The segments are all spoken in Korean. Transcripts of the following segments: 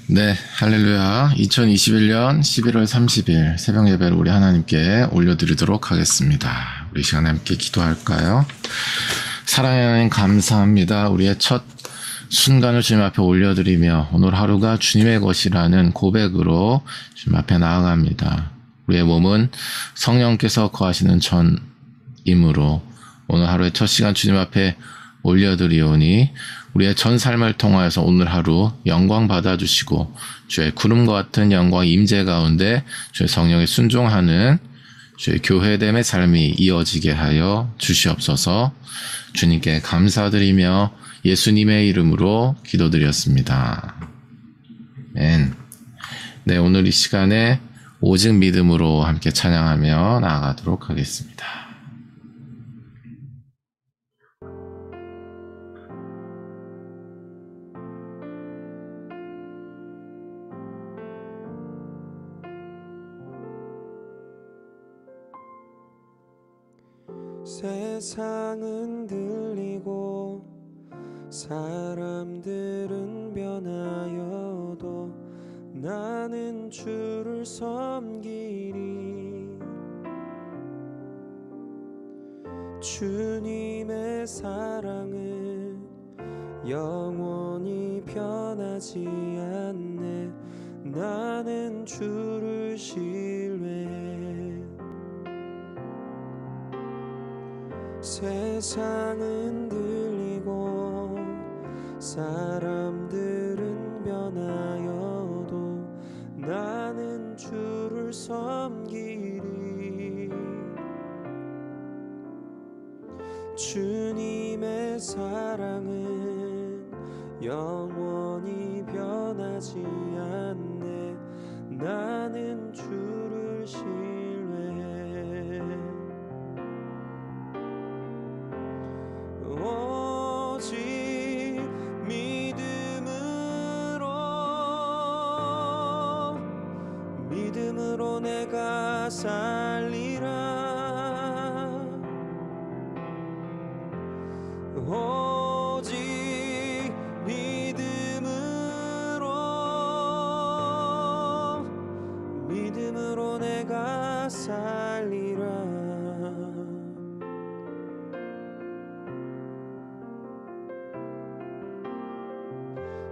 네, 할렐루야. 2021년 11월 30일 새벽 예배를 우리 하나님께 올려드리도록 하겠습니다. 우리 시간에 함께 기도할까요? 사랑의 하나님 감사합니다. 우리의 첫 순간을 주님 앞에 올려드리며 오늘 하루가 주님의 것이라는 고백으로 주님 앞에 나아갑니다. 우리의 몸은 성령께서 거하시는 전이므로 오늘 하루의 첫 시간 주님 앞에 올려드리오니 우리의 전 삶을 통하여서 오늘 하루 영광 받아주시고 주의 구름과 같은 영광 임재 가운데 주의 성령에 순종하는 주의 교회됨의 삶이 이어지게 하여 주시옵소서. 주님께 감사드리며 예수님의 이름으로 기도드렸습니다. 아멘. 네, 오늘 이 시간에 오직 믿음으로 함께 찬양하며 나아가도록 하겠습니다. 세상은 들리고 사람들은 변하여도 나는 주를 섬기리. 주님의 사랑은 영원히 변하지 않네. 나는 주를 신뢰해. 세상은 들리고 사람들은 변하여도 나는 주를 섬기리. 주님의 사랑은 영원히 변하지 않네. 나는 주를 신뢰해. 오직 믿음으로 내가 살리라. 오직 믿음으로 내가 살리라.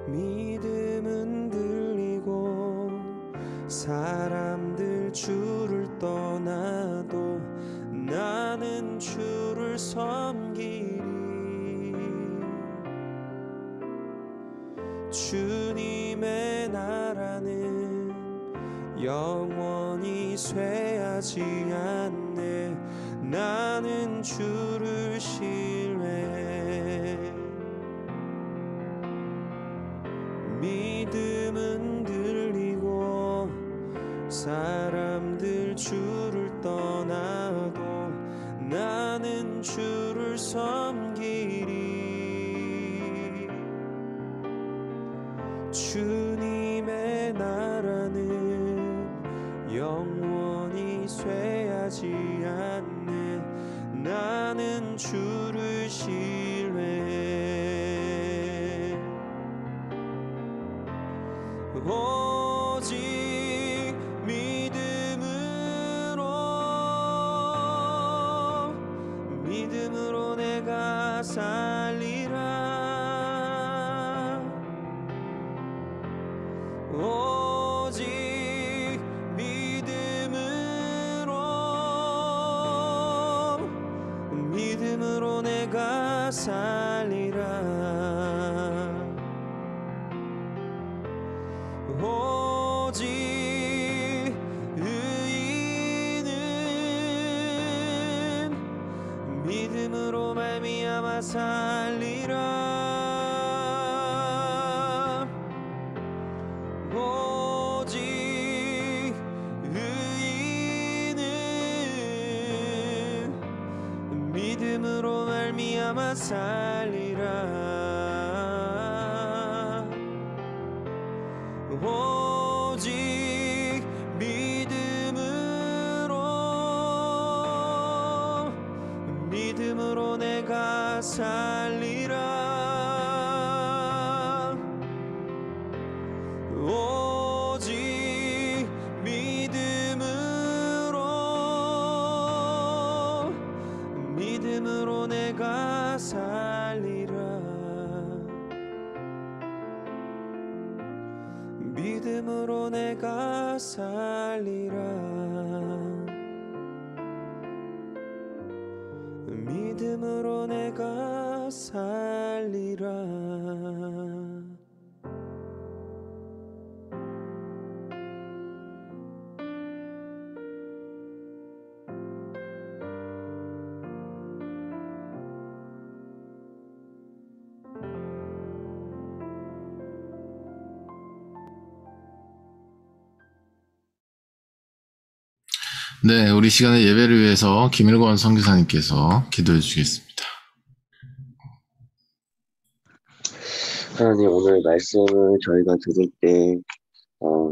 믿음은 들리고 사람들 주를 떠나도 나는 주를 섬기리. 주님의 나라는 영원히 쇠하지 않네. 나는 주를 신뢰해. 믿음은 들리고 사람들 주를 떠나도 나는 주를 섬기리. 주님의 나라는 영원히 쇠하지 않네. 나는 주를 신뢰해. 오직 믿음으로 내가 살리라. 오직 믿음으로 내가 살리라. 오직 의인은 믿음으로 말미암아 살리라. 오직 의인은 믿음으로 말미암아 살리라. 오직 믿음으로 내가 살리라. 믿음으로 내가 살리라 믿음으로 내가 살리라 네, 우리 시간의 예배를 위해서 김일권 선교사님께서 기도해 주시겠습니다. 하나님, 오늘 말씀을 저희가 들을 때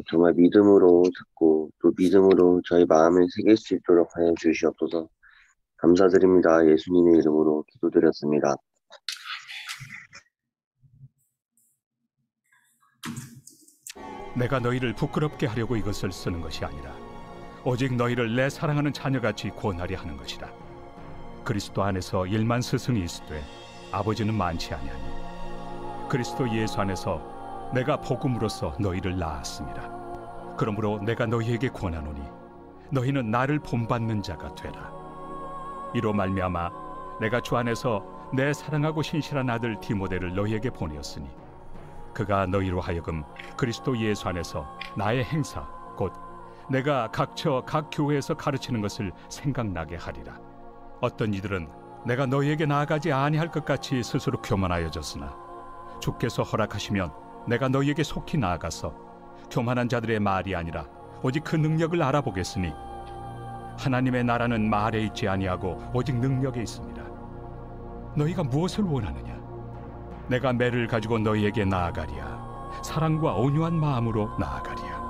정말 믿음으로 듣고 또 믿음으로 저희 마음에 새길 수 있도록 하여 주시옵소서. 감사드립니다. 예수님의 이름으로 기도드렸습니다. 내가 너희를 부끄럽게 하려고 이것을 쓰는 것이 아니라 오직 너희를 내 사랑하는 자녀같이 구원하려 하는 것이라. 그리스도 안에서 1만 스승이 있으되 아버지는 많지 아니하니 그리스도 예수 안에서 내가 복음으로써 너희를 낳았습니다. 그러므로 내가 너희에게 권하노니 너희는 나를 본받는 자가 되라. 이로 말미암아 내가 주 안에서 내 사랑하고 신실한 아들 디모데를 너희에게 보내었으니 그가 너희로 하여금 그리스도 예수 안에서 나의 행사 곧 내가 각처 각 교회에서 가르치는 것을 생각나게 하리라. 어떤 이들은 내가 너희에게 나아가지 아니할 것 같이 스스로 교만하여졌으나 주께서 허락하시면 내가 너희에게 속히 나아가서 교만한 자들의 말이 아니라 오직 그 능력을 알아보겠으니 하나님의 나라는 말에 있지 아니하고 오직 능력에 있습니다. 너희가 무엇을 원하느냐? 내가 매를 가지고 너희에게 나아가리야. 사랑과 온유한 마음으로 나아가리야.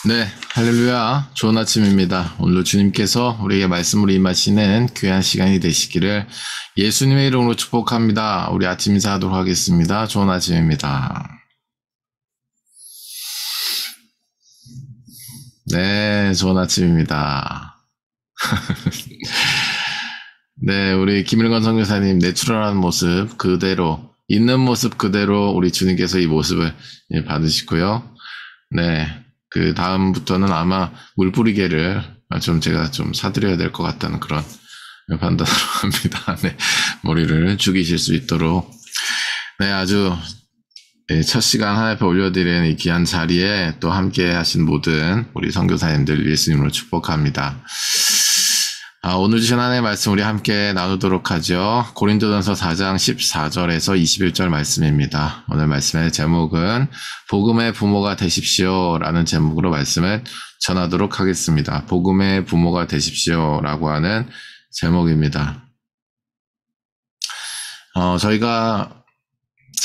네, 할렐루야. 좋은 아침입니다. 오늘도 주님께서 우리에게 말씀으로 임하시는 귀한 시간이 되시기를 예수님의 이름으로 축복합니다. 우리 아침 인사하도록 하겠습니다. 좋은 아침입니다. 네, 좋은 아침입니다. 네, 우리 김일권 선교사님 내추럴한 모습 그대로, 있는 모습 그대로 우리 주님께서 이 모습을 받으시고요. 네. 그 다음부터는 아마 물 뿌리개를 제가 사드려야 될 것 같다는 그런 판단으로 합니다. 네. 머리를 죽이실 수 있도록. 네, 아주, 첫 시간 하나님 앞에 올려드리는 이 귀한 자리에 또 함께 하신 모든 우리 선교사님들 예수님으로 축복합니다. 오늘 주신 하나님의 말씀 우리 함께 나누도록 하죠. 고린도전서 4장 14절에서 21절 말씀입니다. 오늘 말씀의 제목은 복음의 부모가 되십시오 라는 제목으로 말씀을 전하도록 하겠습니다. 복음의 부모가 되십시오 라고 하는 제목입니다. 저희가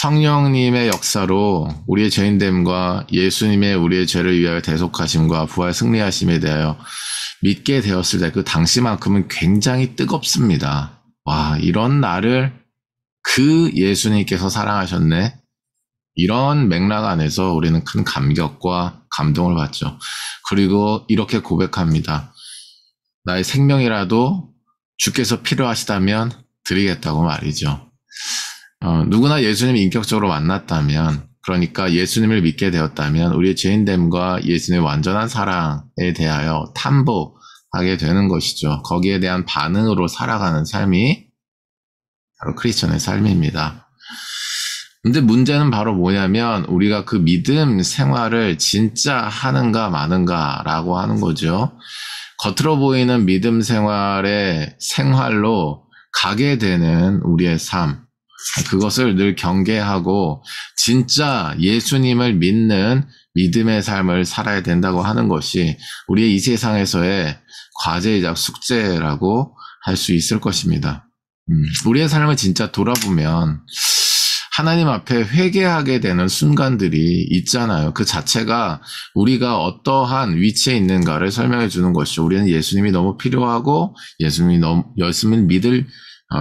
성령님의 역사로 우리의 죄인됨과 예수님의 우리의 죄를 위하여 대속하심과 부활 승리하심에 대하여 믿게 되었을 때 그 당시만큼은 굉장히 뜨겁습니다. 와, 이런 나를 그 예수님께서 사랑하셨네. 이런 맥락 안에서 우리는 큰 감격과 감동을 받죠. 그리고 이렇게 고백합니다. 나의 생명이라도 주께서 필요하시다면 드리겠다고 말이죠. 누구나 예수님을 인격적으로 만났다면, 그러니까 예수님을 믿게 되었다면 우리의 죄인됨과 예수님의 완전한 사랑에 대하여 탐복하게 되는 것이죠. 거기에 대한 반응으로 살아가는 삶이 바로 크리스천의 삶입니다. 근데 문제는 바로 뭐냐면 우리가 그 믿음 생활을 진짜 하는가 마는가라고 하는 거죠. 겉으로 보이는 믿음 생활로 가게 되는 우리의 삶, 그것을 늘 경계하고 진짜 예수님을 믿는 믿음의 삶을 살아야 된다고 하는 것이 우리의 이 세상에서의 과제이자 숙제라고 할 수 있을 것입니다. 우리의 삶을 진짜 돌아보면 하나님 앞에 회개하게 되는 순간들이 있잖아요. 그 자체가 우리가 어떠한 위치에 있는가를 설명해 주는 것이죠. 우리는 예수님이 너무 필요하고 예수님을 믿을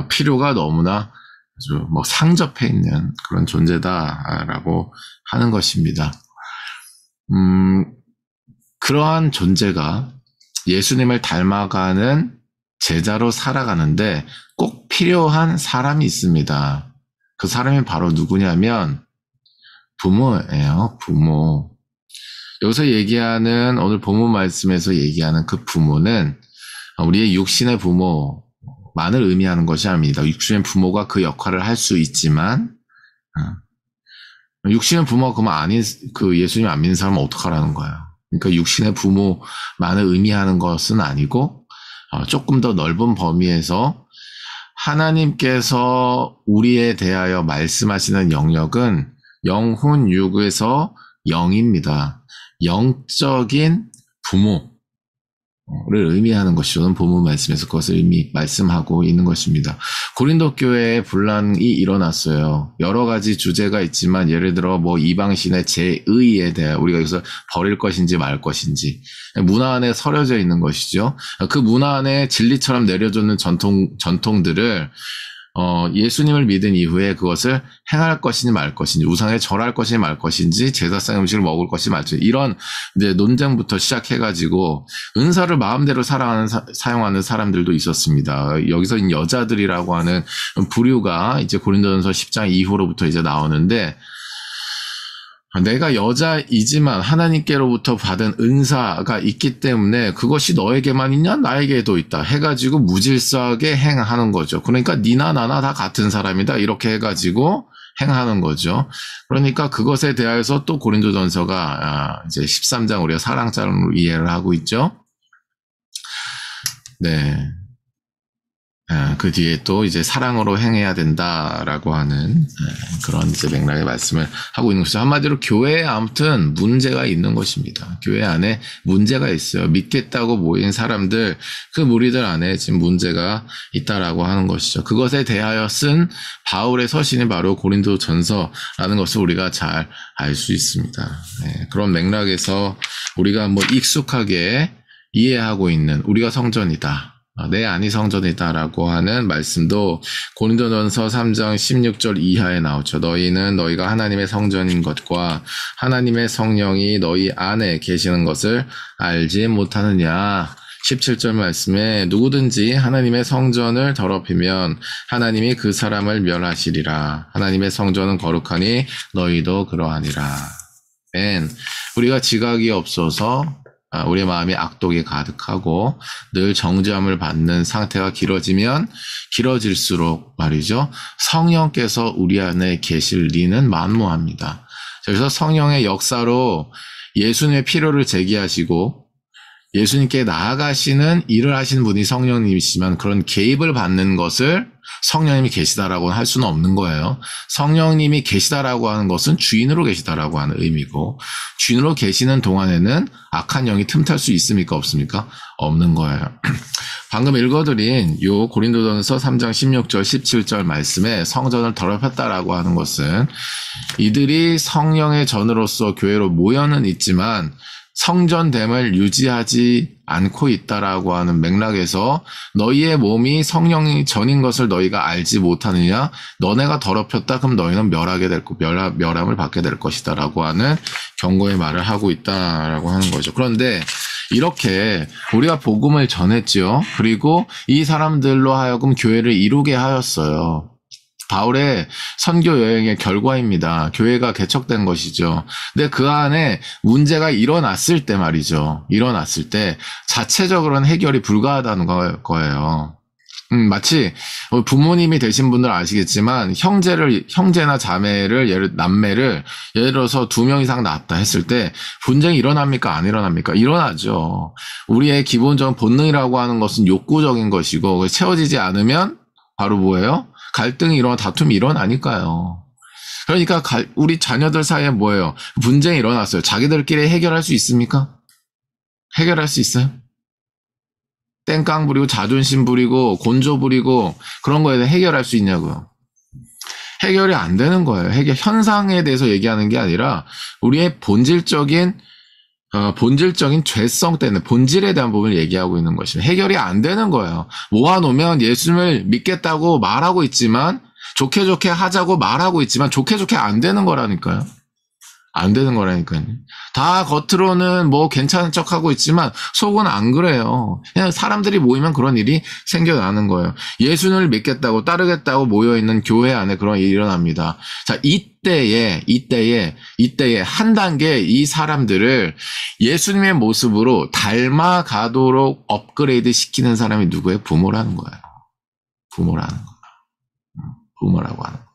필요가 너무나 아주 뭐 상접해 있는 그런 존재다라고 하는 것입니다. 그러한 존재가 예수님을 닮아가는 제자로 살아가는데 꼭 필요한 사람이 있습니다. 그 사람이 바로 누구냐면 부모예요. 부모. 여기서 얘기하는 오늘 본문 말씀에서 얘기하는 그 부모는 우리의 육신의 부모만을 의미하는 것이 아닙니다. 육신의 부모가 그 역할을 할 수 있지만 육신의 부모가 그러면 아닌 그 예수님 안 믿는 사람은 어떡하라는 거예요. 그러니까 육신의 부모만을 의미하는 것은 아니고 조금 더 넓은 범위에서 하나님께서 우리에 대하여 말씀하시는 영역은 영혼 육에서 영입니다. 영적인 부모를 의미하는 것이죠. 본문 말씀에서 그것을 이미 말씀하고 있는 것입니다. 고린도 교회에 분란이 일어났어요. 여러 가지 주제가 있지만 예를 들어 뭐 이방신의 제의에 대해 우리가 여기서 버릴 것인지 말 것인지 문화 안에 서려져 있는 것이죠. 그 문화 안에 진리처럼 내려주는 전통들을 예수님을 믿은 이후에 그것을 행할 것인지 말 것인지, 우상에 절할 것인지 말 것인지, 제사상 음식을 먹을 것인지 말지, 이런 이제 논쟁부터 시작해가지고 은사를 마음대로 사용하는 사람들도 있었습니다. 여기서 여자들이라고 하는 부류가 이제 고린도전서 10장 이후로부터 이제 나오는데, 내가 여자이지만 하나님께로부터 받은 은사가 있기 때문에 그것이 너에게만 있냐? 나에게도 있다. 해가지고 무질서하게 행하는 거죠. 그러니까 니나 나나 다 같은 사람이다. 이렇게 해가지고 행하는 거죠. 그러니까 그것에 대하여서 또 고린도전서가 이제 13장 우리가 사랑자로 이해를 하고 있죠. 네. 그 뒤에 또 이제 사랑으로 행해야 된다라고 하는 그런 이제 맥락의 말씀을 하고 있는 것이죠. 한마디로 교회에 아무튼 문제가 있는 것입니다. 교회 안에 문제가 있어요. 믿겠다고 모인 사람들, 그 무리들 안에 지금 문제가 있다라고 하는 것이죠. 그것에 대하여 쓴 바울의 서신이 바로 고린도전서라는 것을 우리가 잘 알 수 있습니다. 그런 맥락에서 우리가 뭐 익숙하게 이해하고 있는 우리가 성전이다. 내 안이 성전이다라고 하는 말씀도 고린도전서 3장 16절 이하에 나오죠. 너희는 너희가 하나님의 성전인 것과 하나님의 성령이 너희 안에 계시는 것을 알지 못하느냐. 17절 말씀에 누구든지 하나님의 성전을 더럽히면 하나님이 그 사람을 멸하시리라. 하나님의 성전은 거룩하니 너희도 그러하니라. 우리가 지각이 없어서 우리의 마음이 악독이 가득하고 늘 정죄함을 받는 상태가 길어지면 길어질수록 말이죠. 성령께서 우리 안에 계실 리는 만무합니다. 그래서 성령의 역사로 예수님의 필요를 제기하시고 예수님께 나아가시는 일을 하시는 분이 성령님이시지만 그런 개입을 받는 것을 성령님이 계시다라고 할 수는 없는 거예요. 성령님이 계시다라고 하는 것은 주인으로 계시다라고 하는 의미고 주인으로 계시는 동안에는 악한 영이 틈탈 수 있습니까? 없습니까? 없는 거예요. 방금 읽어드린 요 고린도전서 3장 16절 17절 말씀에 성전을 더럽혔다라고 하는 것은 이들이 성령의 전으로서 교회로 모여는 있지만 성전됨을 유지하지 않고 있다라고 하는 맥락에서 너희의 몸이 성령이 전인 것을 너희가 알지 못하느냐? 너네가 더럽혔다 그럼 너희는 멸함을 받게 될 것이다라고 하는 경고의 말을 하고 있다라고 하는 거죠. 그런데 이렇게 우리가 복음을 전했죠. 그리고 이 사람들로 하여금 교회를 이루게 하였어요. 바울의 선교 여행의 결과입니다. 교회가 개척된 것이죠. 근데 그 안에 문제가 일어났을 때 말이죠. 일어났을 때 자체적으로는 해결이 불가하다는 거예요. 마치 부모님이 되신 분들 아시겠지만 형제나 자매를 남매를 예를 들어서 2명 이상 낳았다 했을 때 분쟁이 일어납니까? 안 일어납니까? 일어나죠. 우리의 기본적인 본능이라고 하는 것은 욕구적인 것이고 채워지지 않으면 바로 뭐예요? 갈등이 다툼이 일어나니까요. 그러니까 우리 자녀들 사이에 뭐예요? 분쟁이 일어났어요. 자기들끼리 해결할 수 있습니까? 해결할 수 있어요? 땡깡 부리고 자존심 부리고 곤조 부리고 그런 거에 대해 해결할 수 있냐고요. 해결이 안 되는 거예요. 해결 현상에 대해서 얘기하는 게 아니라 우리의 본질적인 죄성 때문에 본질에 대한 부분을 얘기하고 있는 것이죠. 해결이 안 되는 거예요. 모아놓으면 예수님을 믿겠다고 말하고 있지만 좋게 좋게 하자고 말하고 있지만 좋게 좋게 안 되는 거라니까요. 안 되는 거라니까요. 다 겉으로는 뭐 괜찮은 척 하고 있지만 속은 안 그래요. 그냥 사람들이 모이면 그런 일이 생겨나는 거예요. 예수님을 믿겠다고 따르겠다고 모여있는 교회 안에 그런 일이 일어납니다. 자, 이때에 한 단계 이 사람들을 예수님의 모습으로 닮아가도록 업그레이드 시키는 사람이 누구예요? 부모라는 거예요. 부모라는 거예요. 부모라고 하는 거예요.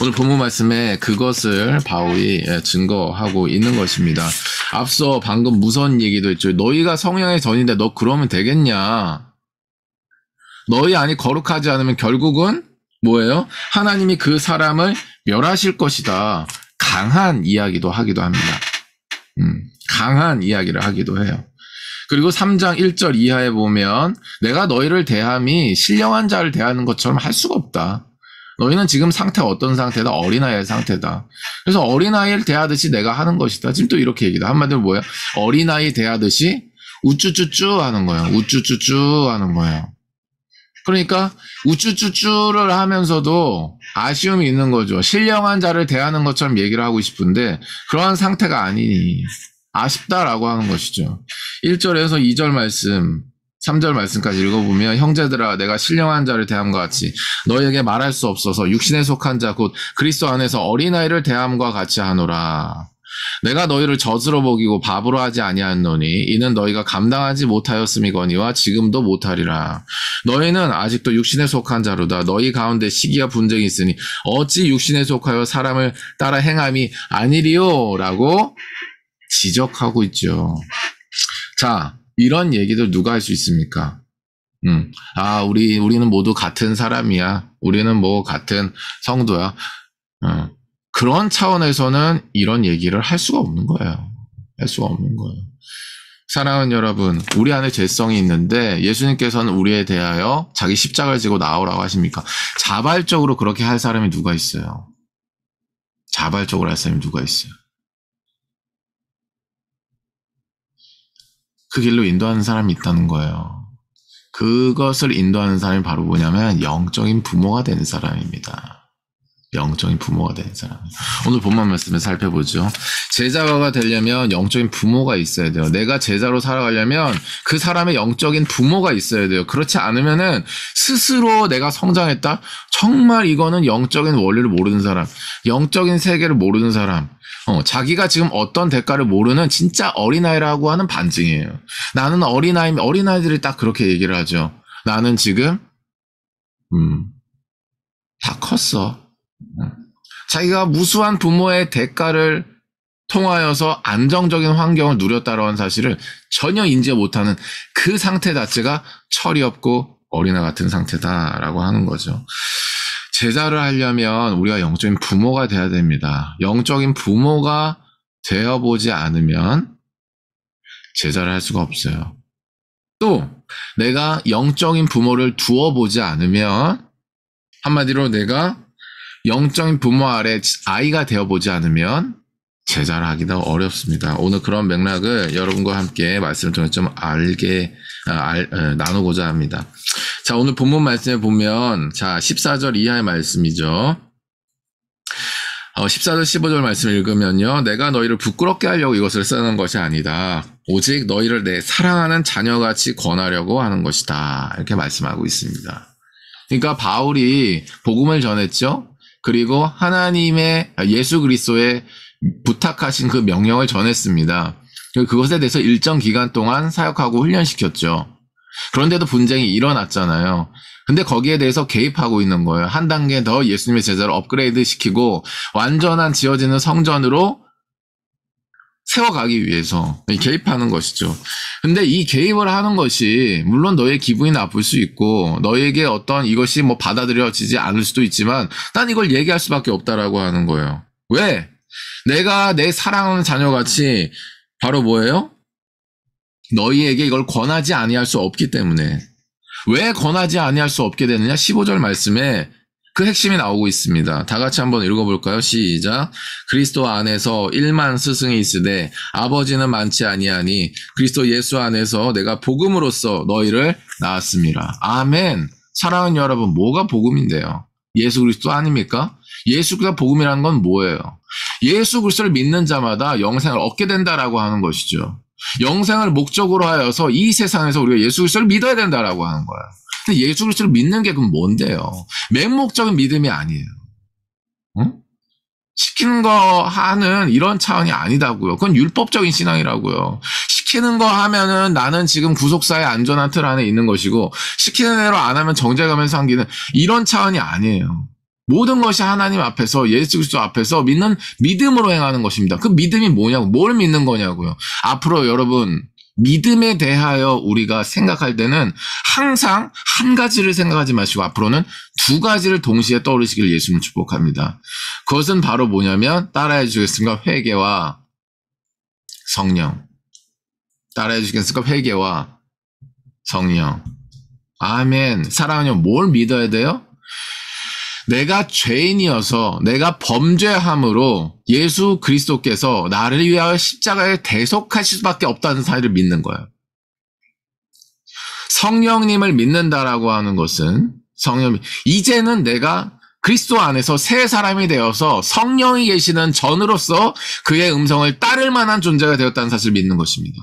오늘 본문 말씀에 그것을 바울이 증거하고 있는 것입니다. 앞서 방금 무서운 얘기도 했죠. 너희가 성령의 전인데 너 그러면 되겠냐? 너희 안이 거룩하지 않으면 결국은 뭐예요? 하나님이 그 사람을 멸하실 것이다. 강한 이야기도 하기도 합니다. 강한 이야기를 하기도 해요. 그리고 3장 1절 이하에 보면 내가 너희를 대함이 신령한 자를 대하는 것처럼 할 수가 없다. 너희는 지금 상태가 어떤 상태다? 어린아이의 상태다. 그래서 어린아이를 대하듯이 내가 하는 것이다. 지금 또 이렇게 얘기다. 한마디로 뭐야? 어린아이 대하듯이 우쭈쭈쭈 하는 거예요. 우쭈쭈쭈 하는 거예요. 그러니까 우쭈쭈쭈를 하면서도 아쉬움이 있는 거죠. 신령한 자를 대하는 것처럼 얘기를 하고 싶은데 그러한 상태가 아니니 아쉽다라고 하는 것이죠. 1절에서 2절 말씀 3절 말씀까지 읽어보면 형제들아 내가 신령한 자를 대함과 같이 너희에게 말할 수 없어서 육신에 속한 자 곧 그리스도 안에서 어린아이를 대함과 같이 하노라. 내가 너희를 젖으로 먹이고 밥으로 하지 아니하노니 이는 너희가 감당하지 못하였음이거니와 지금도 못하리라. 너희는 아직도 육신에 속한 자로다. 너희 가운데 시기와 분쟁이 있으니 어찌 육신에 속하여 사람을 따라 행함이 아니리요? 라고 지적하고 있죠. 자, 이런 얘기들 누가 할 수 있습니까? 우리는 모두 같은 사람이야. 우리는 뭐 같은 성도야. 그런 차원에서는 이런 얘기를 할 수가 없는 거예요. 할 수가 없는 거예요. 사랑하는 여러분, 우리 안에 죄성이 있는데 예수님께서는 우리에 대하여 자기 십자가를 지고 나오라고 하십니까? 자발적으로 그렇게 할 사람이 누가 있어요? 자발적으로 할 사람이 누가 있어요? 그 길로 인도하는 사람이 있다는 거예요. 그것을 인도하는 사람이 바로 뭐냐면 영적인 부모가 되는 사람입니다. 영적인 부모가 되는 사람. 오늘 본문 말씀을 살펴보죠. 제자가 되려면 영적인 부모가 있어야 돼요. 내가 제자로 살아가려면 그 사람의 영적인 부모가 있어야 돼요. 그렇지 않으면은 스스로 내가 성장했다? 정말 이거는 영적인 원리를 모르는 사람, 영적인 세계를 모르는 사람, 자기가 지금 어떤 대가를 모르는 진짜 어린아이라고 하는 반증이에요. 나는 어린아이들이 딱 그렇게 얘기를 하죠. 나는 지금, 다 컸어. 자기가 무수한 부모의 대가를 통하여서 안정적인 환경을 누렸다라는 사실을 전혀 인지 못하는 그 상태 자체가 철이 없고 어린아 같은 상태다라고 하는 거죠. 제자를 하려면 우리가 영적인 부모가 돼야 됩니다. 영적인 부모가 되어보지 않으면 제자를 할 수가 없어요. 또 내가 영적인 부모를 두어보지 않으면, 한마디로 내가 영적인 부모 아래 아이가 되어보지 않으면 제자를 하기도 어렵습니다. 오늘 그런 맥락을 여러분과 함께 말씀을 통해 좀 나누고자 합니다. 자, 오늘 본문 말씀에 보면, 자, 14절 이하의 말씀이죠. 14절 15절 말씀을 읽으면요. 내가 너희를 부끄럽게 하려고 이것을 쓰는 것이 아니다. 오직 너희를 내 사랑하는 자녀같이 권하려고 하는 것이다. 이렇게 말씀하고 있습니다. 그러니까 바울이 복음을 전했죠. 그리고 하나님의 예수 그리스도의 부탁하신 그 명령을 전했습니다. 그것에 대해서 일정 기간 동안 사역하고 훈련시켰죠. 그런데도 분쟁이 일어났잖아요. 근데 거기에 대해서 개입하고 있는 거예요. 한 단계 더 예수님의 제자를 업그레이드 시키고 완전한 지어지는 성전으로 세워가기 위해서 개입하는 것이죠. 근데 이 개입을 하는 것이 물론 너의 기분이 나쁠 수 있고 너에게 어떤 이것이 뭐 받아들여지지 않을 수도 있지만 난 이걸 얘기할 수밖에 없다라고 하는 거예요. 왜? 내가 내 사랑하는 자녀같이 바로 뭐예요? 너희에게 이걸 권하지 아니할 수 없기 때문에. 왜 권하지 아니할 수 없게 되느냐? 15절 말씀에 그 핵심이 나오고 있습니다. 다 같이 한번 읽어볼까요? 시작. 그리스도 안에서 1만 스승이 있으되 아버지는 많지 아니하니 그리스도 예수 안에서 내가 복음으로써 너희를 낳았습니다. 아멘. 사랑하는 여러분, 뭐가 복음인데요? 예수 그리스도 아닙니까? 예수 그리스도가 복음이라는 건 뭐예요? 예수 그리스도를 믿는 자마다 영생을 얻게 된다라고 하는 것이죠. 영생을 목적으로 하여서 이 세상에서 우리가 예수 그리스도를 믿어야 된다라고 하는 거예요. 근데 예수 그리스도를 믿는 게 그럼 뭔데요? 맹목적인 믿음이 아니에요. 응? 시키는 거 하는 이런 차원이 아니다고요. 그건 율법적인 신앙이라고요. 시키는 거 하면은 나는 지금 구속사의 안전한 틀 안에 있는 것이고, 시키는 대로 안 하면 정죄감에서 삼기는 이런 차원이 아니에요. 모든 것이 하나님 앞에서, 예수 그리스도 앞에서 믿는 믿음으로 행하는 것입니다. 그 믿음이 뭐냐고, 뭘 믿는 거냐고요. 앞으로 여러분, 믿음에 대하여 우리가 생각할 때는 항상 한 가지를 생각하지 마시고 앞으로는 두 가지를 동시에 떠오르시길 예수님 축복합니다. 그것은 바로 뭐냐면, 따라해 주시겠습니까? 회개와 성령. 따라해 주시겠습니까? 회개와 성령. 아멘. 사랑하는 여러분, 뭘 믿어야 돼요? 내가 죄인이어서 내가 범죄함으로 예수 그리스도께서 나를 위하여 십자가에 대속하실 수밖에 없다는 사실을 믿는 거예요. 성령님을 믿는다라고 하는 것은 이제는 내가 그리스도 안에서 새 사람이 되어서 성령이 계시는 전으로서 그의 음성을 따를 만한 존재가 되었다는 사실을 믿는 것입니다.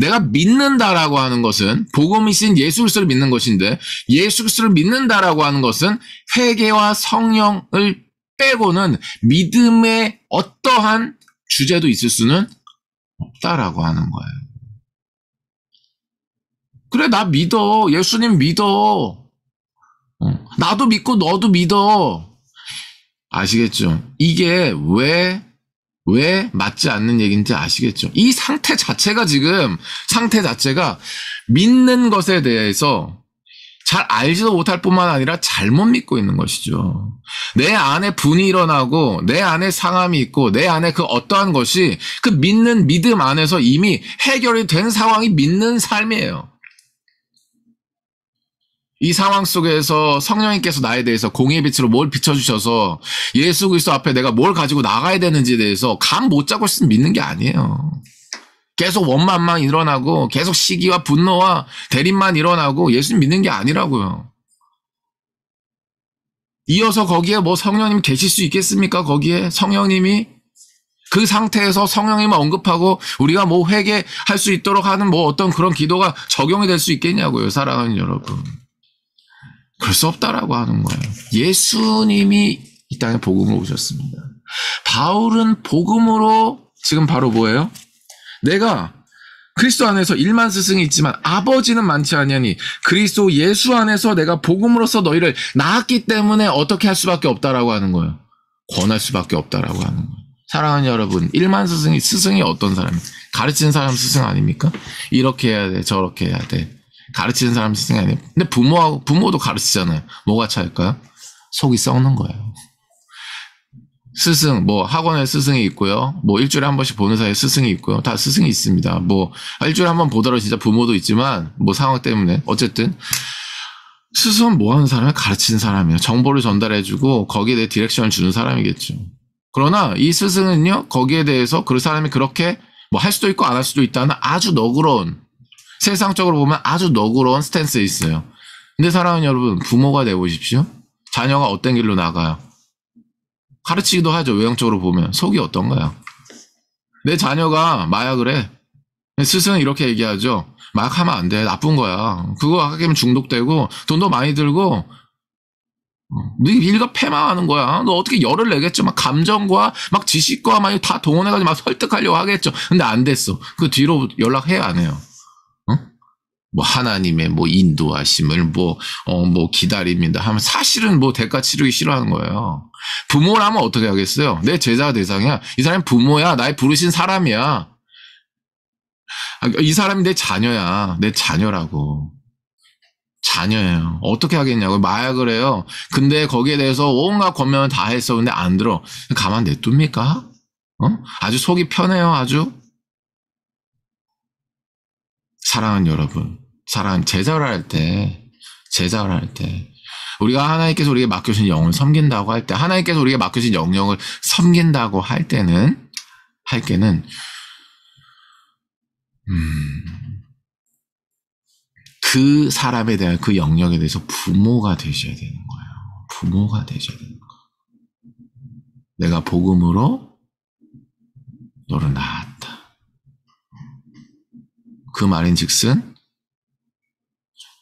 내가 믿는다라고 하는 것은 복음이신 예수 그리스도를 믿는 것인데, 예수 그리스도를 믿는다라고 하는 것은 회개와 성령을 빼고는 믿음의 어떠한 주제도 있을 수는 없다라고 하는 거예요. 그래, 나 믿어. 예수님 믿어. 나도 믿고 너도 믿어. 아시겠죠? 이게 왜 맞지 않는 얘기인지 아시겠죠? 이 상태 자체가 믿는 것에 대해서 잘 알지도 못할 뿐만 아니라 잘못 믿고 있는 것이죠. 내 안에 분이 일어나고 내 안에 상함이 있고 내 안에 그 어떠한 것이 그 믿는 믿음 안에서 이미 해결이 된 상황이 믿는 삶이에요. 이 상황 속에서 성령님께서 나에 대해서 공의의 빛으로 뭘 비춰주셔서 예수 그리스도 앞에 내가 뭘 가지고 나가야 되는지에 대해서 감 못 잡고 있으면 믿는 게 아니에요. 계속 원망만 일어나고 계속 시기와 분노와 대립만 일어나고 예수님 믿는 게 아니라고요. 이어서 거기에 뭐 성령님 계실 수 있겠습니까? 거기에 성령님이 그 상태에서 성령님을 언급하고 우리가 뭐 회개할 수 있도록 하는 뭐 어떤 그런 기도가 적용이 될 수 있겠냐고요. 사랑하는 여러분. 그럴 수 없다라고 하는 거예요. 예수님이 이 땅에 복음으로 오셨습니다. 바울은 복음으로 지금 바로 뭐예요? 내가 그리스도 안에서 1만 스승이 있지만 아버지는 많지 아니하니 그리스도 예수 안에서 내가 복음으로서 너희를 낳았기 때문에 어떻게 할 수밖에 없다라고 하는 거예요. 권할 수밖에 없다라고 하는 거예요. 사랑하는 여러분, 1만 스승이 어떤 사람이에요? 가르치는 사람 스승 아닙니까? 이렇게 해야 돼, 저렇게 해야 돼. 가르치는 사람 스승이 아니에요. 근데 부모도 가르치잖아요. 뭐가 차일까요? 속이 썩는 거예요. 스승, 뭐 학원에 스승이 있고요. 뭐 일주일에 한 번씩 보는 사이에 스승이 있고요. 다 스승이 있습니다. 뭐 일주일에 한 번 보더라도 진짜 부모도 있지만 뭐 상황 때문에 어쨌든 스승은 뭐 하는 사람이에요? 가르치는 사람이에요. 정보를 전달해주고 거기에 대해 디렉션을 주는 사람이겠죠. 그러나 이 스승은요, 거기에 대해서 그 사람이 그렇게 뭐 할 수도 있고 안 할 수도 있다는 아주 너그러운, 세상적으로 보면 아주 너그러운 스탠스에 있어요. 근데 사랑하는 여러분, 부모가 되어보십시오. 자녀가 어떤 길로 나가요? 가르치기도 하죠. 외형적으로 보면. 속이 어떤가요? 내 자녀가 마약을 해. 스승은 이렇게 얘기하죠. 마약하면 안 돼. 나쁜 거야. 그거 하기면 중독되고 돈도 많이 들고 네 일가 패망하는 거야. 너 어떻게 열을 내겠죠. 막 감정과 막 지식과 막 다 동원해가지고 막 설득하려고 하겠죠. 근데 안 됐어. 그 뒤로 연락해 안 해요? 뭐 하나님의 뭐 인도하심을 뭐 기다립니다 하면 사실은 뭐 대가 치르기 싫어하는 거예요. 부모라면 어떻게 하겠어요? 내 제자가 대상이야. 이 사람이 부모야. 나의 부르신 사람이야. 이 사람이 내 자녀야. 내 자녀라고. 자녀예요. 어떻게 하겠냐고. 마약을 해요. 근데 거기에 대해서 온갖 권면을 다 했어. 근데 안 들어. 가만 냅둡니까? 아주 속이 편해요. 아주. 사랑하는 여러분. 제자를 할 때 우리가 하나님께서 우리에게 맡겨주신 영을 섬긴다고 할 때, 하나님께서 우리에게 맡겨주신 영령을 섬긴다고 할 때는 그 사람에 대한 그 영역에 대해서 부모가 되셔야 되는 거예요. 부모가 되셔야 되는 거예요. 내가 복음으로 너를 낳았다. 그 말인즉슨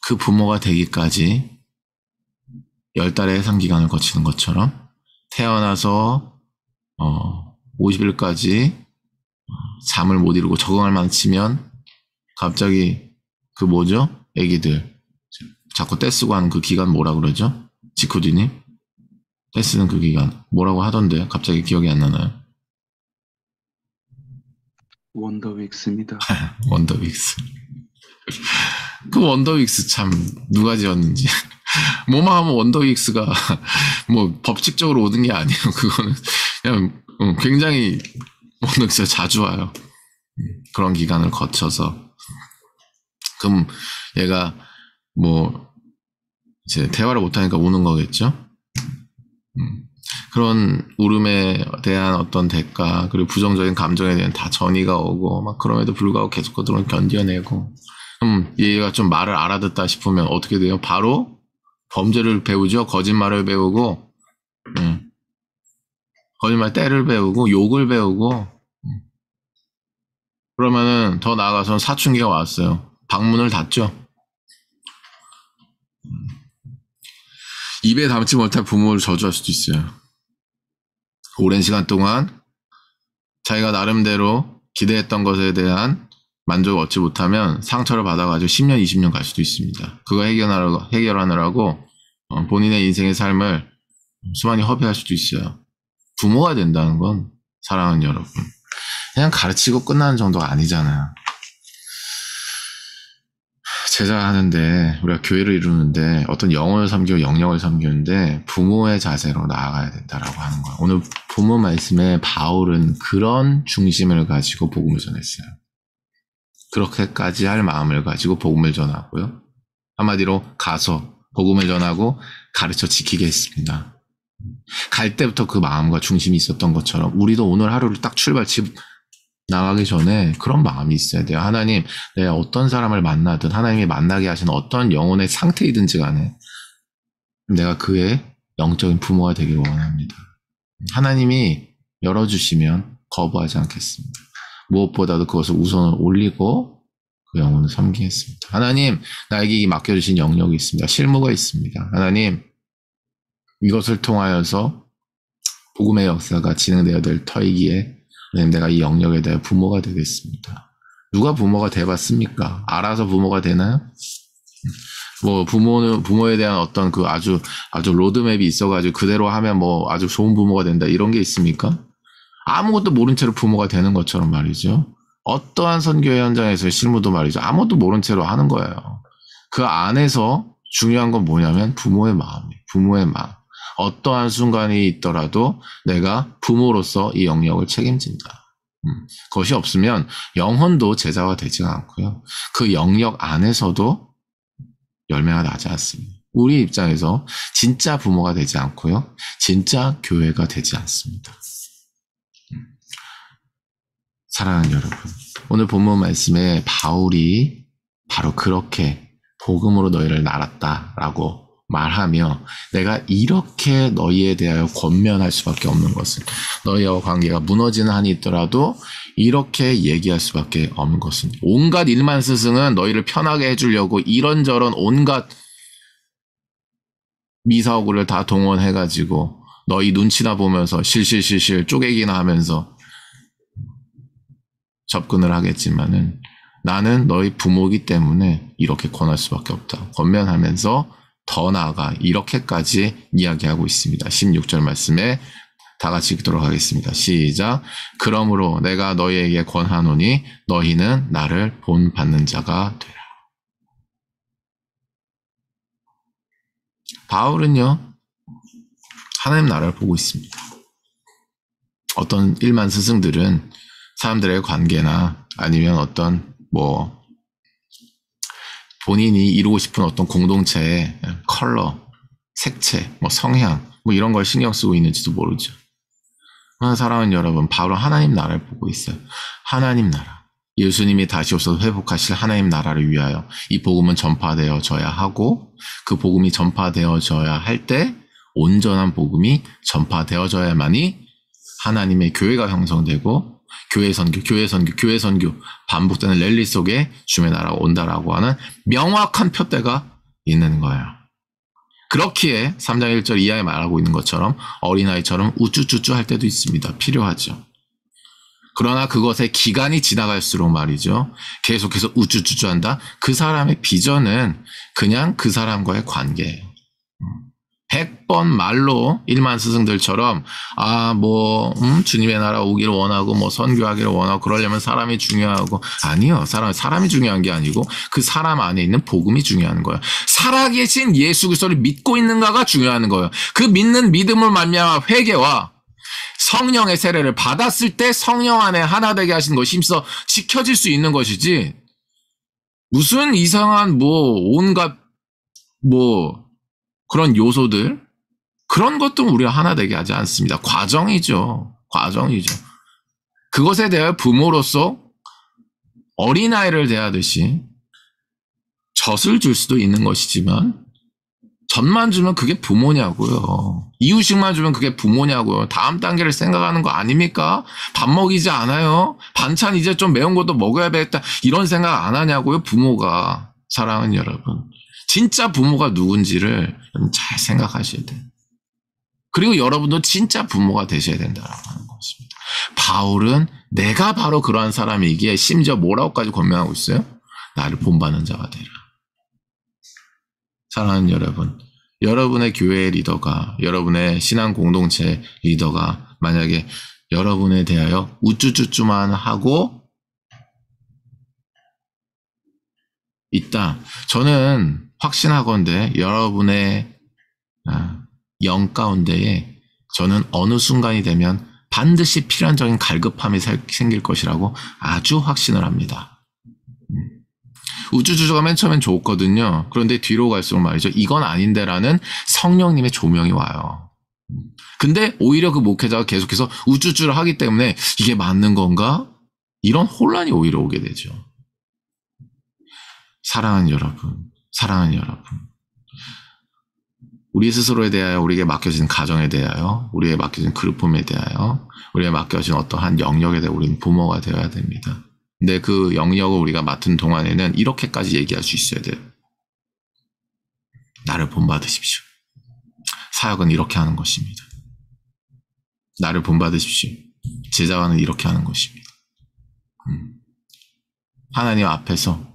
그 부모가 되기까지 10달의 해상기간을 거치는 것처럼 태어나서 50일까지 잠을 못 이루고 적응할 만치면 갑자기 그 뭐죠? 애기들 자꾸 떼쓰고 하는 그 기간 뭐라 그러죠? 지코디님? 떼쓰는 그 기간 뭐라고 하던데 갑자기 기억이 안 나나요? 원더윅스입니다. 원더윅스. 그 원더윅스 참 누가 지었는지. 뭐만 하면 원더윅스가 뭐 법칙적으로 오는 게 아니에요. 그거는 그냥 굉장히 원더윅스가 자주 와요. 그런 기간을 거쳐서. 그럼 얘가 뭐 이제 대화를 못하니까 우는 거겠죠? 그런 울음에 대한 어떤 대가, 그리고 부정적인 감정에 대한 다 전이가 오고, 막 그럼에도 불구하고 계속 그들은 견뎌내고, 얘가 좀 말을 알아듣다 싶으면 어떻게 돼요? 바로 범죄를 배우죠? 거짓말을 배우고, 거짓말 때를 배우고, 욕을 배우고, 그러면은 더 나아가서는 사춘기가 왔어요. 방문을 닫죠? 입에 담지 못할 부모를 저주할 수도 있어요. 오랜 시간 동안 자기가 나름대로 기대했던 것에 대한 만족을 얻지 못하면 상처를 받아가지고 10년, 20년 갈 수도 있습니다. 그거 해결하느라고 본인의 인생의 삶을 수많이 허비할 수도 있어요. 부모가 된다는 건 사랑하는 여러분, 그냥 가르치고 끝나는 정도가 아니잖아요. 제자 하는데, 우리가 교회를 이루는데 어떤 영혼을 섬기고 영역을 섬기는데 부모의 자세로 나아가야 된다라고 하는 거예요. 오늘 본문 말씀에 바울은 그런 중심을 가지고 복음을 전했어요. 그렇게까지 할 마음을 가지고 복음을 전하고요. 한마디로 가서 복음을 전하고 가르쳐 지키게 했습니다. 갈 때부터 그 마음과 중심이 있었던 것처럼 우리도 오늘 하루를 딱 집 나가기 전에 그런 마음이 있어야 돼요. 하나님, 내가 어떤 사람을 만나든 하나님이 만나게 하시는 어떤 영혼의 상태이든지 간에 내가 그의 영적인 부모가 되길 원합니다. 하나님이 열어주시면 거부하지 않겠습니다. 무엇보다도 그것을 우선을 올리고 그 영혼을 섬기겠습니다. 하나님, 나에게 맡겨주신 영역이 있습니다. 실무가 있습니다. 하나님, 이것을 통하여서 복음의 역사가 진행되어야 될 터이기에 내가 이 영역에 대해 부모가 되겠습니다. 누가 부모가 돼봤습니까? 알아서 부모가 되나요? 뭐 부모에 대한 어떤 그 아주 로드맵이 있어가지고 그대로 하면 뭐 아주 좋은 부모가 된다 이런 게 있습니까? 아무것도 모른 채로 부모가 되는 것처럼 말이죠. 어떠한 선교회 현장에서의 실무도 말이죠. 아무것도 모른 채로 하는 거예요. 그 안에서 중요한 건 뭐냐면 부모의 마음이에요. 부모의 마음. 어떠한 순간이 있더라도 내가 부모로서 이 영역을 책임진다. 그것이 없으면 영혼도 제자가 되지가 않고요. 그 영역 안에서도 열매가 나지 않습니다. 우리 입장에서 진짜 부모가 되지 않고요. 진짜 교회가 되지 않습니다. 사랑하는 여러분, 오늘 본문 말씀에 바울이 바로 그렇게 복음으로 너희를 낳았다라고 말하며 내가 이렇게 너희에 대하여 권면할 수밖에 없는 것은, 너희와 관계가 무너지는 한이 있더라도 이렇게 얘기할 수밖에 없는 것은, 온갖 일만 스승은 너희를 편하게 해주려고 이런저런 온갖 미사오구를 다 동원해가지고 너희 눈치나 보면서 실실실실 쪼개기나 하면서 접근을 하겠지만은 나는 너희 부모이기 때문에 이렇게 권할 수밖에 없다. 권면하면서 더 나아가 이렇게까지 이야기하고 있습니다. 16절 말씀에 다 같이 읽도록 하겠습니다. 시작. 그러므로 내가 너희에게 권하노니 너희는 나를 본받는 자가 되라. 바울은요, 하나님 나라를 보고 있습니다. 어떤 일만 스승들은 사람들의 관계나 아니면 어떤 본인이 이루고 싶은 어떤 공동체의 컬러, 색채, 성향, 이런 걸 신경 쓰고 있는지도 모르죠. 사랑하는 여러분, 바울은 하나님 나라를 보고 있어요. 하나님 나라. 예수님이 다시 오셔서 회복하실 하나님 나라를 위하여 이 복음은 전파되어져야 하고 그 복음이 전파되어져야 할 때 온전한 복음이 전파되어져야만이 하나님의 교회가 형성되고 교회 선교 반복되는 랠리 속에 주의 나라가 온다라고 하는 명확한 표대가 있는 거예요. 그렇기에 3장 1절 이하에 말하고 있는 것처럼 어린아이처럼 우쭈쭈쭈 할 때도 있습니다. 필요하죠. 그러나 그것의 기간이 지나갈수록 말이죠. 계속해서 우쭈쭈쭈 한다. 그 사람의 비전은 그냥 그 사람과의 관계예요. 100번 말로 일만 스승들처럼 주님의 나라 오기를 원하고 선교하기를 원하고 그러려면 사람이 중요하고 아니요. 사람이 중요한 게 아니고 그 사람 안에 있는 복음이 중요한 거예요. 살아계신 예수 그리스도를 믿고 있는가가 중요한 거예요. 그 믿는 믿음을 말미암아 회개와 성령의 세례를 받았을 때 성령 안에 하나 되게 하신 것이 힘써 지켜질 수 있는 것이지 무슨 이상한 온갖 그런 요소들 그런 것도 우리가 하나 되게 하지 않습니다. 과정이죠. 그것에 대하여 부모로서 어린아이를 대하듯이 젖을 줄 수도 있는 것이지만 젖만 주면 그게 부모냐고요. 이유식만 주면 그게 부모냐고요. 다음 단계를 생각하는 거 아닙니까? 밥 먹이지 않아요? 반찬 이제 좀 매운 것도 먹어야 되겠다. 이런 생각 안 하냐고요. 부모가. 사랑하는 여러분. 진짜 부모가 누군지를 잘 생각하셔야 돼요. 그리고 여러분도 진짜 부모가 되셔야 된다고 하는 것입니다. 바울은 내가 바로 그러한 사람이기에 심지어 뭐라고까지 권면하고 있어요? 나를 본받는 자가 되라. 사랑하는 여러분, 여러분의 교회의 리더가, 여러분의 신앙 공동체 리더가 만약에 여러분에 대하여 우쭈쭈쭈만 하고 있다. 저는 확신하건대 여러분의 영 가운데에 저는 어느 순간이 되면 반드시 필연적인 갈급함이 생길 것이라고 아주 확신을 합니다. 우쭈쭈쭈가 맨 처음엔 좋거든요. 그런데 뒤로 갈수록 말이죠. 이건 아닌데라는 성령님의 조명이 와요. 근데 오히려 그 목회자가 계속해서 우쭈쭈를 하기 때문에 이게 맞는 건가? 이런 혼란이 오히려 오게 되죠. 사랑하는 여러분. 우리 스스로에 대하여, 우리에게 맡겨진 가정에 대하여, 우리에게 맡겨진 그룹홈에 대하여, 우리에게 맡겨진 어떠한 영역에 대해 우리는 부모가 되어야 됩니다. 근데 그 영역을 우리가 맡은 동안에는 이렇게까지 얘기할 수 있어야 돼요. 나를 본받으십시오. 사역은 이렇게 하는 것입니다. 나를 본받으십시오. 제자와는 이렇게 하는 것입니다. 하나님 앞에서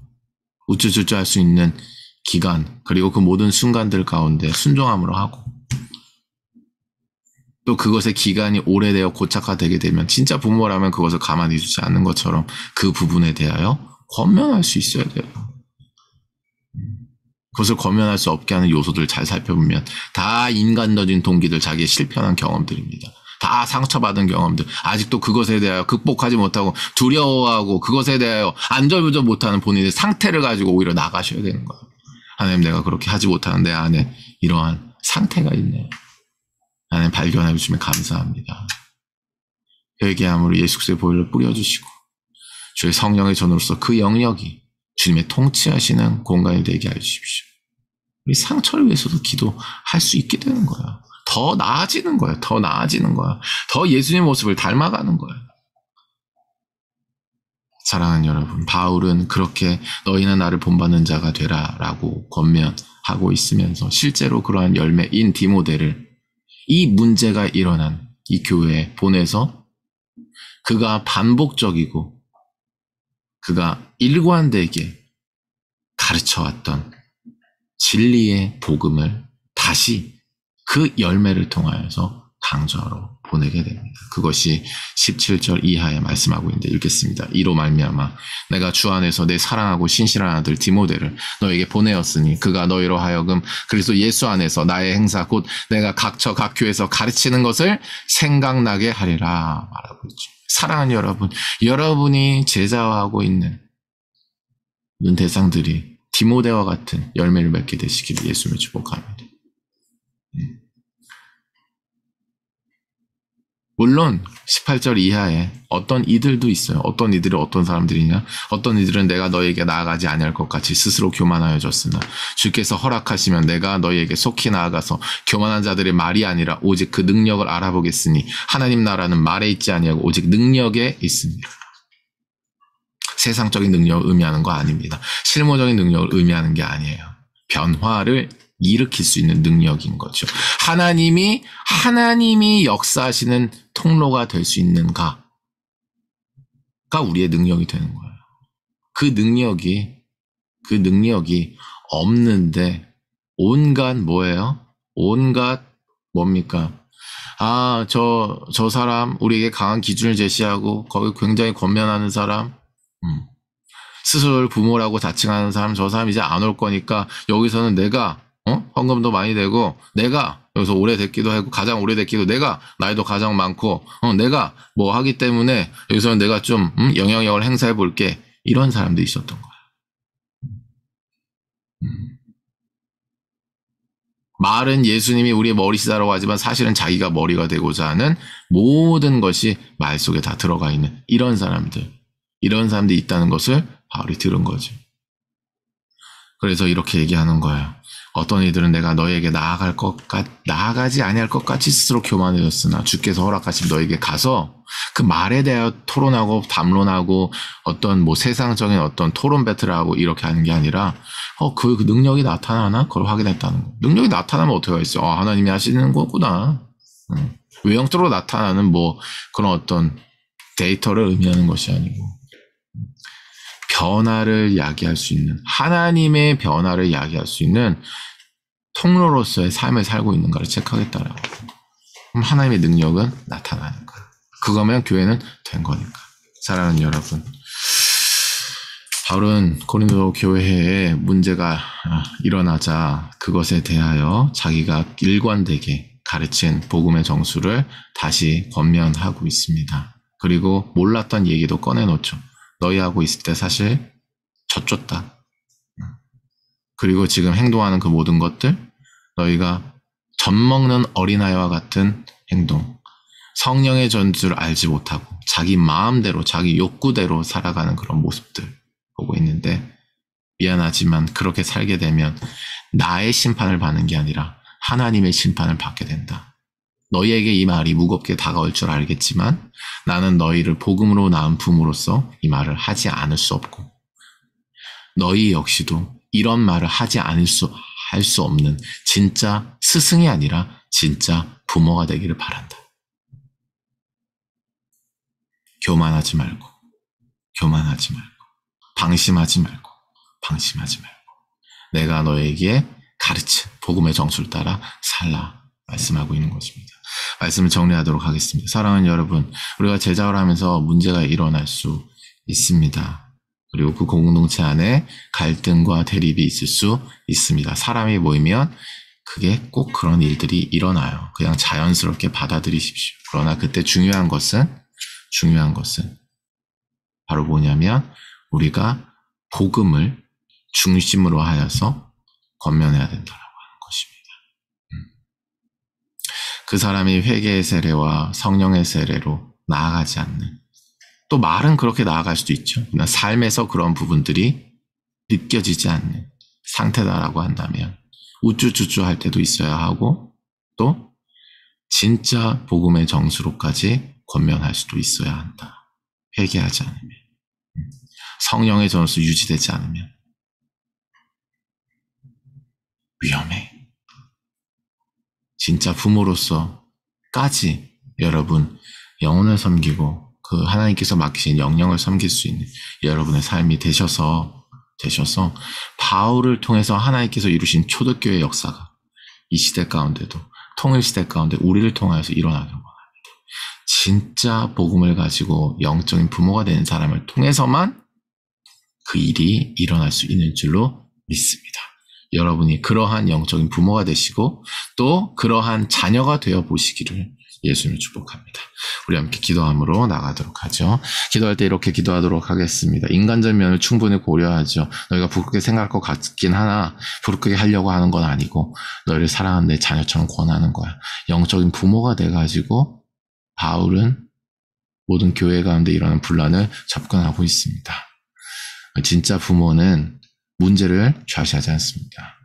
우쭈쭈쭈 할 수 있는 기간, 그리고 그 모든 순간들 가운데 순종함으로 하고, 또 그것의 기간이 오래되어 고착화되게 되면 진짜 부모라면 그것을 가만히 두지 않는 것처럼 그 부분에 대하여 권면할 수 있어야 돼요. 그것을 권면할 수 없게 하는 요소들을 잘 살펴보면 다 인간적인 동기들, 자기의 실패한 경험들입니다. 다 상처받은 경험들, 아직도 그것에 대하여 극복하지 못하고 두려워하고 그것에 대하여 안절부절 못하는 본인의 상태를 가지고 오히려 나가셔야 되는 거예요. 하나님, 내가 그렇게 하지 못하는 내 안에 이러한 상태가 있네요. 하나님, 발견해 주시면 감사합니다. 회개함으로 예수 그리스도의 보혈을 뿌려주시고 주의 성령의 전으로서 그 영역이 주님의 통치하시는 공간이 되게 해 주십시오. 우리 상처를 위해서도 기도할 수 있게 되는 거예요. 더 나아지는 거예요. 더 예수님 모습을 닮아가는 거예요. 사랑하는 여러분, 바울은 그렇게 너희는 나를 본받는 자가 되라라고 권면하고 있으면서 실제로 그러한 열매인 디모데를 이 문제가 일어난 이 교회에 보내서 그가 반복적이고 그가 일관되게 가르쳐왔던 진리의 복음을 다시 그 열매를 통하여서 강조하러 보내게 됩니다. 그것이 17절 이하에 말씀하고 있는데 읽겠습니다. 이로 말미암아 내가 주 안에서 내 사랑하고 신실한 아들 디모데를 너에게 보내었으니 그가 너희로 하여금 그리스도 예수 안에서 나의 행사 곧 내가 각처 각 교회에서 가르치는 것을 생각나게 하리라 말하고 있죠. 사랑하는 여러분, 여러분이 제자화하고 있는 대상들이 디모데와 같은 열매를 맺게 되시기를 예수님의 축복합니다. 물론 18절 이하에 어떤 이들도 있어요. 어떤 이들이 어떤 사람들이냐? 어떤 이들은 내가 너에게 나아가지 아니할 것 같이 스스로 교만하여졌으나 주께서 허락하시면 내가 너에게 속히 나아가서 교만한 자들의 말이 아니라 오직 그 능력을 알아보겠으니 하나님 나라는 말에 있지 아니하고 오직 능력에 있습니다. 세상적인 능력을 의미하는 거 아닙니다. 실무적인 능력을 의미하는 게 아니에요. 변화를 일으킬 수 있는 능력인 거죠. 하나님이 역사하시는 통로가 될 수 있는가가 우리의 능력이 되는 거예요. 그 능력이 없는데 온갖 뭐예요? 온갖 뭡니까? 저 사람 우리에게 강한 기준을 제시하고 거기 굉장히 권면하는 사람, 스스로를 부모라고 자칭하는 사람, 저 사람 이제 안 올 거니까 여기서는 내가 헌금도 많이 되고 내가 여기서 오래됐기도 하고 가장 오래됐기도 내가 나이도 가장 많고 내가 뭐 하기 때문에 여기서는 내가 좀 영향력을 행사해 볼게. 이런 사람들이 있었던 거야. 말은 예수님이 우리의 머리시다라고 하지만 사실은 자기가 머리가 되고자 하는 모든 것이 말 속에 다 들어가 있는 이런 사람들이 있다는 것을 바울이 들은 거죠. 그래서 이렇게 얘기하는 거예요. 어떤 이들은 내가 너에게 나아가지 아니할 것 같이 스스로 교만해졌으나 주께서 허락하시면 너에게 가서 그 말에 대하여 토론하고 담론하고 어떤 뭐 세상적인 어떤 토론 배틀을 하고 이렇게 하는 게 아니라 그 능력이 나타나나? 그걸 확인했다는 거. 능력이 나타나면 어떻게 하겠어? 하나님이 하시는 거구나. 외형적으로 나타나는 뭐 그런 어떤 데이터를 의미하는 것이 아니고 변화를 야기할 수 있는, 하나님의 변화를 야기할 수 있는 통로로서의 삶을 살고 있는가를 체크하겠다라고. 그럼 하나님의 능력은 나타나는 거야. 그거면 교회는 된 거니까. 사랑하는 여러분, 바울은 고린도 교회에 문제가 일어나자 그것에 대하여 자기가 일관되게 가르친 복음의 정수를 다시 권면하고 있습니다. 그리고 몰랐던 얘기도 꺼내놓죠. 너희하고 있을 때 사실 젖줬다. 그리고 지금 행동하는 그 모든 것들, 너희가 젖먹는 어린아이와 같은 행동, 성령의 전주를 알지 못하고 자기 마음대로, 자기 욕구대로 살아가는 그런 모습들 보고 있는데, 미안하지만 그렇게 살게 되면 나의 심판을 받는 게 아니라 하나님의 심판을 받게 된다. 너희에게 이 말이 무겁게 다가올 줄 알겠지만 나는 너희를 복음으로 낳은 부모로서 이 말을 하지 않을 수 없고 너희 역시도 이런 말을 하지 할 수 없는 진짜 스승이 아니라 진짜 부모가 되기를 바란다. 교만하지 말고 방심하지 말고 내가 너에게 가르친 복음의 정수를 따라 살라 말씀하고 있는 것입니다. 말씀을 정리하도록 하겠습니다. 사랑하는 여러분, 우리가 제자를 하면서 문제가 일어날 수 있습니다. 그리고 그 공동체 안에 갈등과 대립이 있을 수 있습니다. 사람이 모이면 그게 꼭 그런 일들이 일어나요. 그냥 자연스럽게 받아들이십시오. 그러나 그때 중요한 것은 바로 뭐냐면 우리가 복음을 중심으로 하여서 권면해야 된다라고 하는 것입니다. 그 사람이 회개의 세례와 성령의 세례로 나아가지 않는, 또 말은 그렇게 나아갈 수도 있죠. 그러나 삶에서 그런 부분들이 느껴지지 않는 상태다라고 한다면 우쭈쭈쭈 할 때도 있어야 하고 또 진짜 복음의 정수로까지 권면할 수도 있어야 한다. 회개하지 않으면, 성령의 전수 유지되지 않으면 위험해. 진짜 부모로서까지 여러분 영혼을 섬기고 그 하나님께서 맡기신 영령을 섬길 수 있는 여러분의 삶이 되셔서 바울을 통해서 하나님께서 이루신 초대교회 역사가 이 시대 가운데도, 통일시대 가운데 우리를 통하여서 일어나길 원합니다. 진짜 복음을 가지고 영적인 부모가 되는 사람을 통해서만 그 일이 일어날 수 있는 줄로 믿습니다. 여러분이 그러한 영적인 부모가 되시고 또 그러한 자녀가 되어 보시기를 예수님을 축복합니다. 우리 함께 기도함으로 나가도록 하죠. 기도할 때 이렇게 기도하도록 하겠습니다. 인간적인 면을 충분히 고려하죠. 너희가 부끄럽게 생각할 것 같긴 하나 부끄럽게 하려고 하는 건 아니고 너희를 사랑하는 내 자녀처럼 권하는 거야. 영적인 부모가 돼가지고 바울은 모든 교회 가운데 일어나는 분란을 접근하고 있습니다. 진짜 부모는 문제를 좌시하지 않습니다.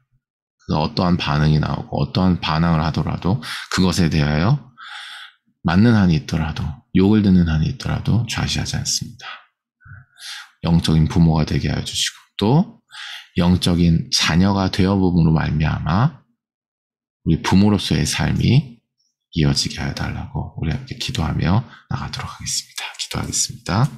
어떠한 반응이 나오고 어떠한 반항을 하더라도 그것에 대하여 맞는 한이 있더라도 욕을 듣는 한이 있더라도 좌시하지 않습니다. 영적인 부모가 되게 하여 주시고 또 영적인 자녀가 되어봄으로 말미암아 우리 부모로서의 삶이 이어지게 하여 달라고 우리 함께 기도하며 나가도록 하겠습니다. 기도하겠습니다.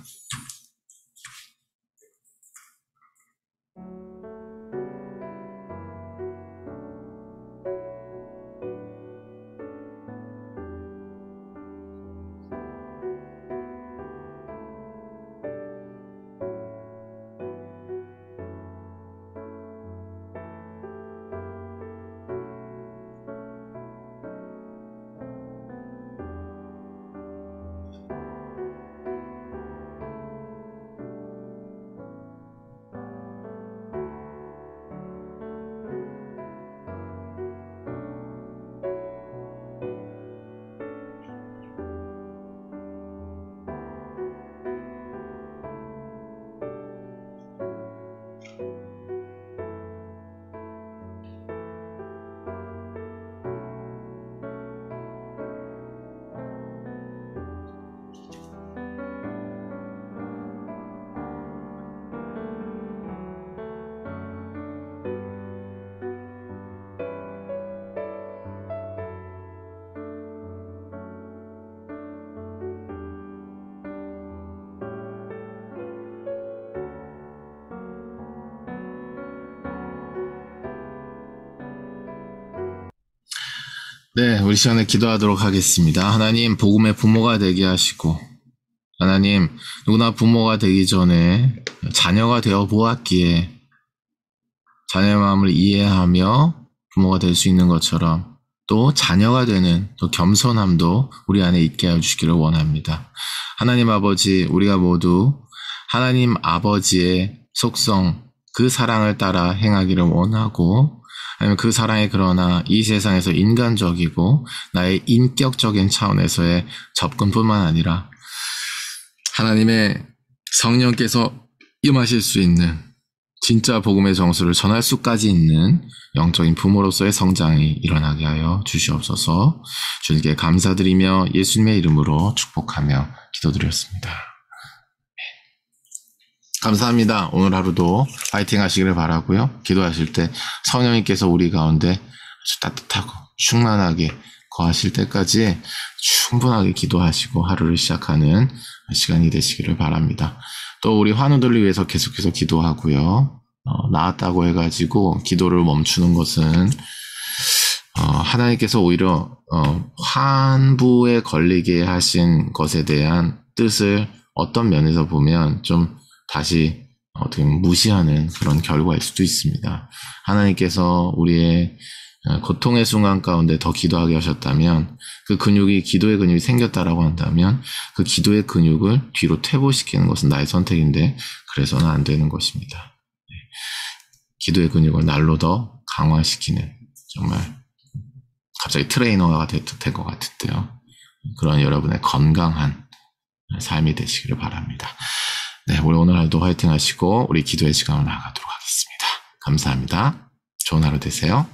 네, 우리 시간에 기도하도록 하겠습니다. 하나님, 복음의 부모가 되게 하시고, 하나님, 누구나 부모가 되기 전에 자녀가 되어 보았기에 자녀의 마음을 이해하며 부모가 될 수 있는 것처럼 또 자녀가 되는 또 겸손함도 우리 안에 있게 하여 주시기를 원합니다. 하나님 아버지, 우리가 모두 하나님 아버지의 속성, 그 사랑을 따라 행하기를 원하고 아니면 그 사랑이 그러나 이 세상에서 인간적이고 나의 인격적인 차원에서의 접근뿐만 아니라 하나님의 성령께서 임하실 수 있는 진짜 복음의 정수를 전할 수까지 있는 영적인 부모로서의 성장이 일어나게 하여 주시옵소서. 주님께 감사드리며 예수님의 이름으로 축복하며 기도드렸습니다. 감사합니다. 오늘 하루도 파이팅 하시기를 바라고요. 기도하실 때 성령님께서 우리 가운데 아주 따뜻하고 충만하게 거하실 때까지 충분하게 기도하시고 하루를 시작하는 시간이 되시기를 바랍니다. 또 우리 환우들을 위해서 계속해서 기도하고요. 나았다고 해가지고 기도를 멈추는 것은 하나님께서 오히려 환부에 걸리게 하신 것에 대한 뜻을 어떤 면에서 보면 좀 다시 어떻게 무시하는 그런 결과일 수도 있습니다. 하나님께서 우리의 고통의 순간 가운데 더 기도하게 하셨다면 그 근육이 기도의 근육이 생겼다라고 한다면 그 기도의 근육을 뒤로 퇴보시키는 것은 나의 선택인데 그래서는 안 되는 것입니다. 기도의 근육을 날로 더 강화시키는 정말 갑자기 트레이너가 될 것 같은데요. 그런 여러분의 건강한 삶이 되시기를 바랍니다. 네, 우리 오늘 하루도 화이팅 하시고 우리 기도의 시간을 나가도록 하겠습니다. 감사합니다. 좋은 하루 되세요.